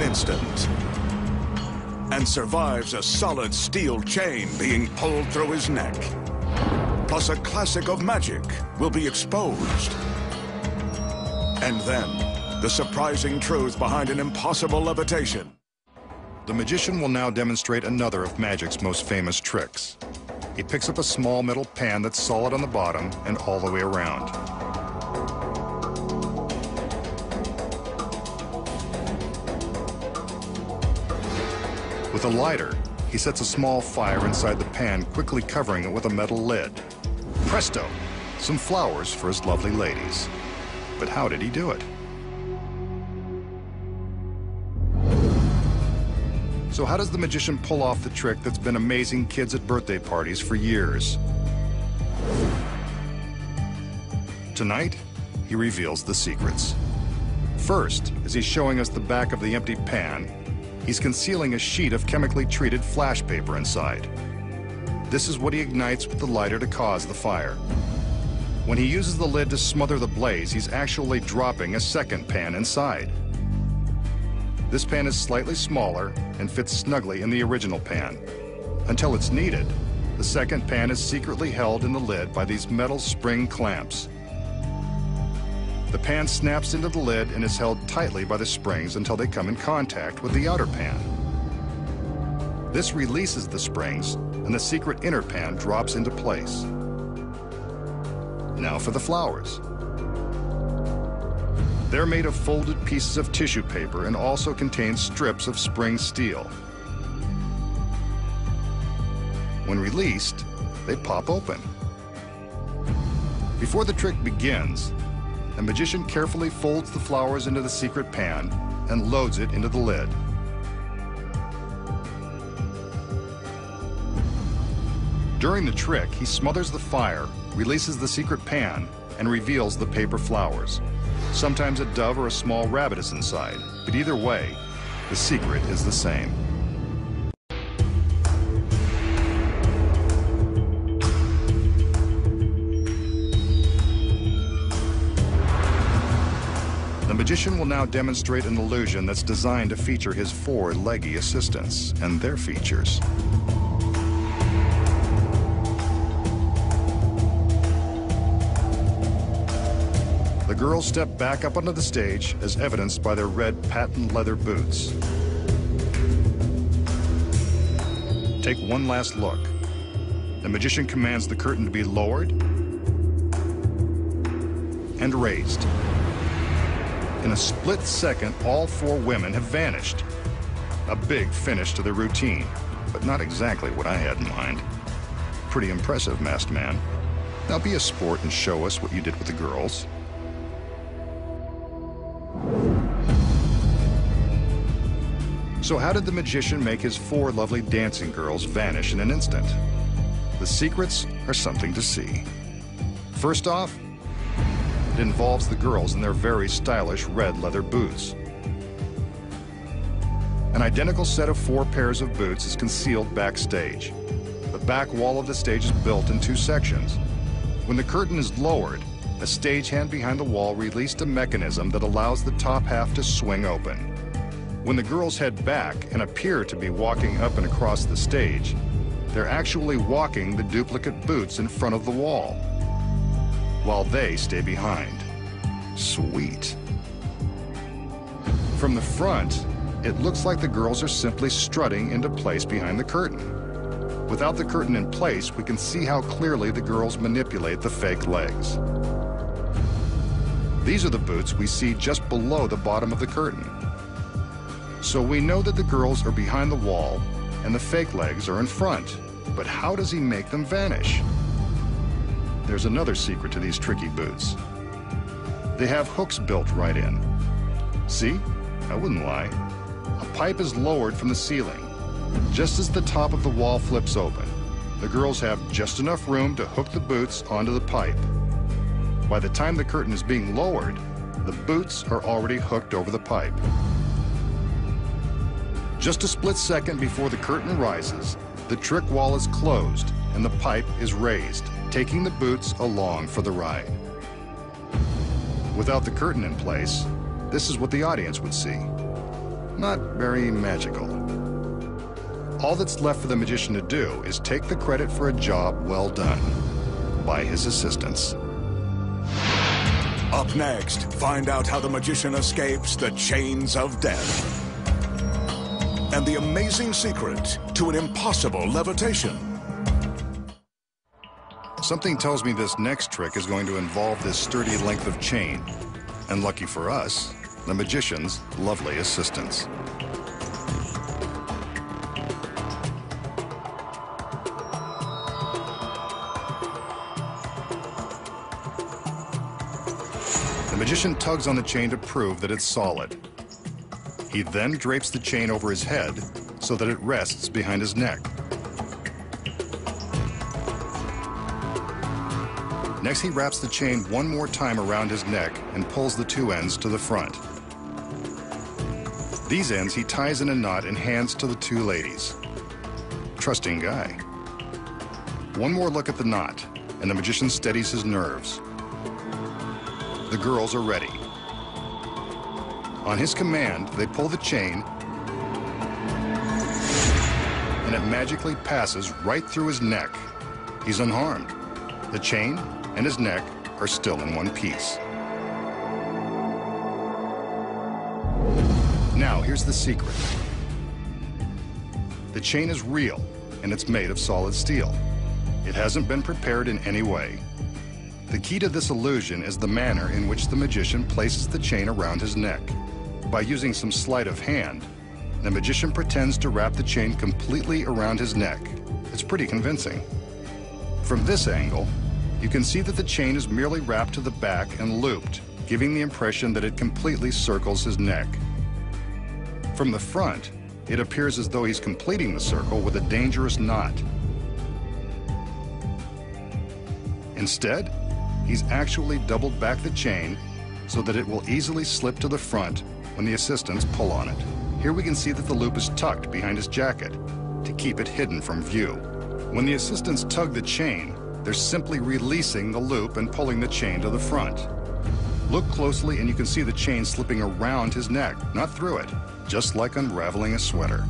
an instant and survives a solid steel chain being pulled through his neck. Plus a classic of magic will be exposed. And then, the surprising truth behind an impossible levitation. The magician will now demonstrate another of magic's most famous tricks. He picks up a small metal pan that's solid on the bottom and all the way around. With a lighter, he sets a small fire inside the pan, quickly covering it with a metal lid. Presto! Some flowers for his lovely ladies. But how did he do it? So how does the magician pull off the trick that's been amazing kids at birthday parties for years? Tonight, he reveals the secrets. First, as he's showing us the back of the empty pan, he's concealing a sheet of chemically treated flash paper inside. This is what he ignites with the lighter to cause the fire. When he uses the lid to smother the blaze, he's actually dropping a second pan inside. This pan is slightly smaller and fits snugly in the original pan. Until it's needed, the second pan is secretly held in the lid by these metal spring clamps. The pan snaps into the lid and is held tightly by the springs until they come in contact with the outer pan. This releases the springs, and the secret inner pan drops into place. Now for the flowers. They're made of folded pieces of tissue paper and also contain strips of spring steel. When released, they pop open. Before the trick begins, the magician carefully folds the flowers into the secret pan and loads it into the lid. During the trick, he smothers the fire, releases the secret pan, and reveals the paper flowers. Sometimes a dove or a small rabbit is inside, but either way, the secret is the same. The magician will now demonstrate an illusion that's designed to feature his four leggy assistants and their features. The girls step back up onto the stage as evidenced by their red patent leather boots. Take one last look. The magician commands the curtain to be lowered and raised. In a split second, all four women have vanished. A big finish to their routine, but not exactly what I had in mind. Pretty impressive, masked man. Now be a sport and show us what you did with the girls. So how did the magician make his four lovely dancing girls vanish in an instant? The secrets are something to see. First off, it involves the girls in their very stylish red leather boots. An identical set of 4 pairs of boots is concealed backstage. The back wall of the stage is built in 2 sections. When the curtain is lowered, a stagehand behind the wall released a mechanism that allows the top half to swing open. When the girls head back and appear to be walking up and across the stage, they're actually walking the duplicate boots in front of the wall, while they stay behind. Sweet. From the front, it looks like the girls are simply strutting into place behind the curtain. Without the curtain in place, we can see how clearly the girls manipulate the fake legs. These are the boots we see just below the bottom of the curtain. So we know that the girls are behind the wall and the fake legs are in front. But how does he make them vanish? There's another secret to these tricky boots. They have hooks built right in. See? I wouldn't lie. A pipe is lowered from the ceiling. Just as the top of the wall flips open, the girls have just enough room to hook the boots onto the pipe. By the time the curtain is being lowered, the boots are already hooked over the pipe. Just a split second before the curtain rises, the trick wall is closed and the pipe is raised, taking the boots along for the ride. Without the curtain in place, this is what the audience would see. not very magical. All that's left for the magician to do is take the credit for a job well done by his assistants. Up next, find out how the magician escapes the chains of death and the amazing secret to an impossible levitation. Something tells me this next trick is going to involve this sturdy length of chain, and lucky for us, the magician's lovely assistants. The magician tugs on the chain to prove that it's solid. He then drapes the chain over his head so that it rests behind his neck. Next, he wraps the chain one more time around his neck and pulls the two ends to the front. These ends he ties in a knot and hands to the two ladies. Trusting guy. One more look at the knot, and the magician steadies his nerves. The girls are ready. On his command, they pull the chain, and it magically passes right through his neck. He's unharmed. The chain and his neck are still in one piece. Now, here's the secret. The chain is real, and it's made of solid steel. It hasn't been prepared in any way. The key to this illusion is the manner in which the magician places the chain around his neck. By using some sleight of hand, the magician pretends to wrap the chain completely around his neck. It's pretty convincing. From this angle, you can see that the chain is merely wrapped to the back and looped, giving the impression that it completely circles his neck. From the front, it appears as though he's completing the circle with a dangerous knot. Instead, he's actually doubled back the chain so that it will easily slip to the front when the assistants pull on it. Here we can see that the loop is tucked behind his jacket to keep it hidden from view. When the assistants tug the chain, they're simply releasing the loop and pulling the chain to the front. Look closely and you can see the chain slipping around his neck, not through it, just like unraveling a sweater.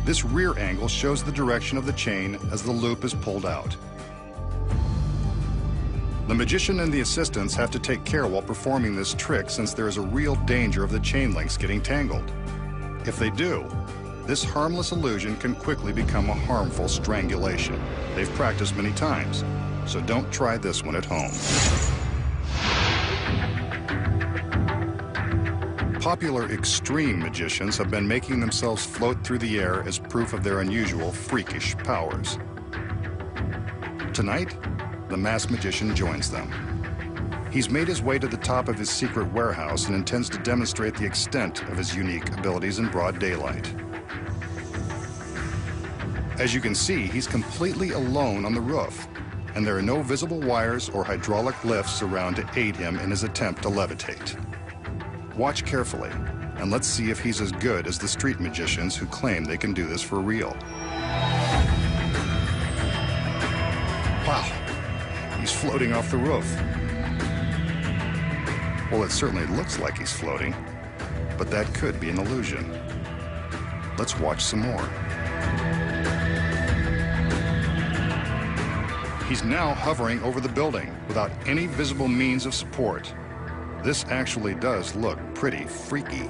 This rear angle shows the direction of the chain as the loop is pulled out. The magician and the assistants have to take care while performing this trick since there is a real danger of the chain links getting tangled. If they do, this harmless illusion can quickly become a harmful strangulation. They've practiced many times, so don't try this one at home. Popular extreme magicians have been making themselves float through the air as proof of their unusual freakish powers. Tonight, the masked magician joins them. He's made his way to the top of his secret warehouse and intends to demonstrate the extent of his unique abilities in broad daylight. As you can see, he's completely alone on the roof, and there are no visible wires or hydraulic lifts around to aid him in his attempt to levitate. Watch carefully, and let's see if he's as good as the street magicians who claim they can do this for real. Wow, he's floating off the roof. Well, it certainly looks like he's floating, but that could be an illusion. Let's watch some more. He's now hovering over the building without any visible means of support. This actually does look pretty freaky.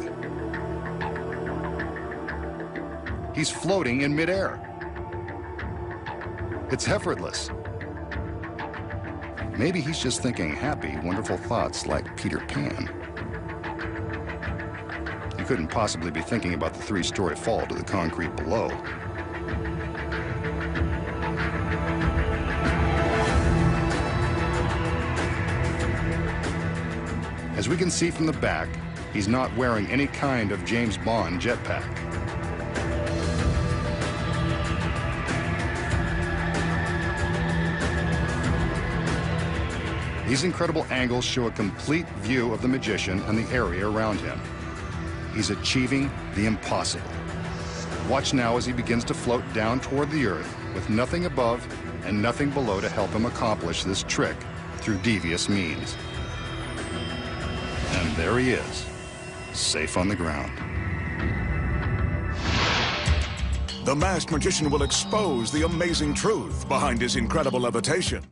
He's floating in midair. It's effortless. Maybe he's just thinking happy, wonderful thoughts like Peter Pan. He couldn't possibly be thinking about the three-story fall to the concrete below. As we can see from the back, he's not wearing any kind of James Bond jetpack. These incredible angles show a complete view of the magician and the area around him. He's achieving the impossible. Watch now as he begins to float down toward the earth with nothing above and nothing below to help him accomplish this trick through devious means. And there he is, safe on the ground. the masked magician will expose the amazing truth behind his incredible levitation.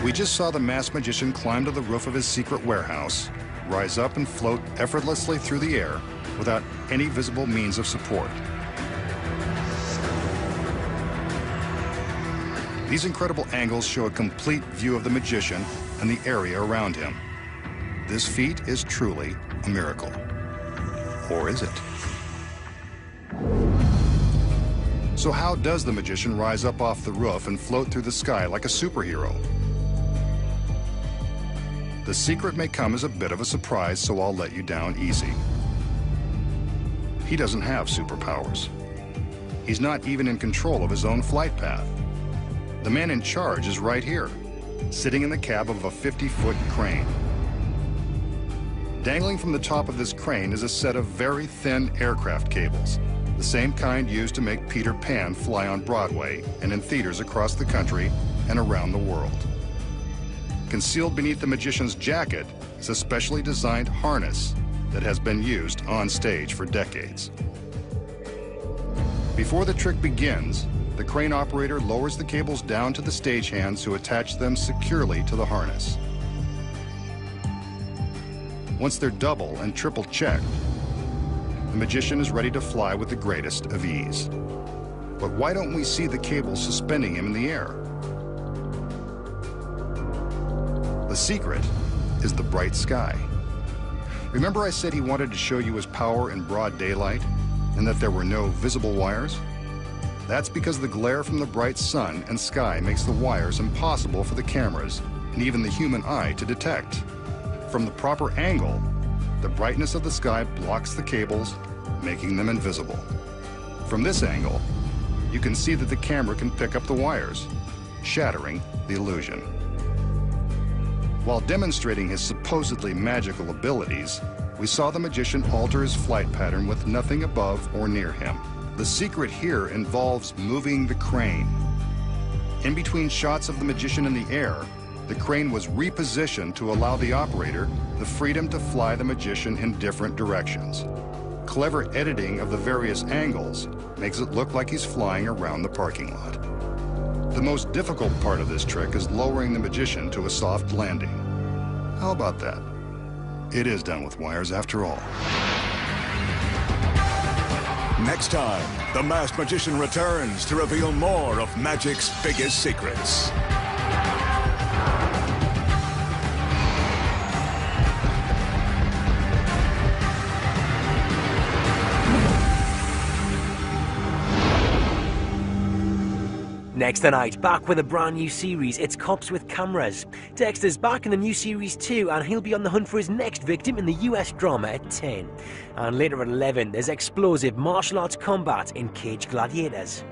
We just saw the masked magician climb to the roof of his secret warehouse, rise up and float effortlessly through the air without any visible means of support. These incredible angles show a complete view of the magician and the area around him. This feat is truly a miracle. Or is it? So how does the magician rise up off the roof and float through the sky like a superhero? The secret may come as a bit of a surprise, so I'll let you down easy. He doesn't have superpowers. He's not even in control of his own flight path. The man in charge is right here, sitting in the cab of a 50-foot crane. Dangling from the top of this crane is a set of very thin aircraft cables, the same kind used to make Peter Pan fly on Broadway and in theaters across the country and around the world. Concealed beneath the magician's jacket is a specially designed harness that has been used on stage for decades. Before the trick begins, the crane operator lowers the cables down to the stagehands who attach them securely to the harness. Once they're double and triple checked, the magician is ready to fly with the greatest of ease. But why don't we see the cables suspending him in the air? The secret is the bright sky. Remember I said he wanted to show you his power in broad daylight and that there were no visible wires? That's because the glare from the bright sun and sky makes the wires impossible for the cameras and even the human eye to detect. From the proper angle, the brightness of the sky blocks the cables, making them invisible. From this angle, you can see that the camera can pick up the wires, shattering the illusion. While demonstrating his supposedly magical abilities, we saw the magician alter his flight pattern with nothing above or near him. The secret here involves moving the crane. In between shots of the magician in the air, the crane was repositioned to allow the operator the freedom to fly the magician in different directions. Clever editing of the various angles makes it look like he's flying around the parking lot. The most difficult part of this trick is lowering the magician to a soft landing. How about that? It is done with wires after all. Next time, the masked magician returns to reveal more of magic's biggest secrets. Next tonight, back with a brand new series, it's Cops with Cameras. Dexter's back in the new series too, and he'll be on the hunt for his next victim in the US drama at 10. And later at 11, there's explosive martial arts combat in Cage Gladiators.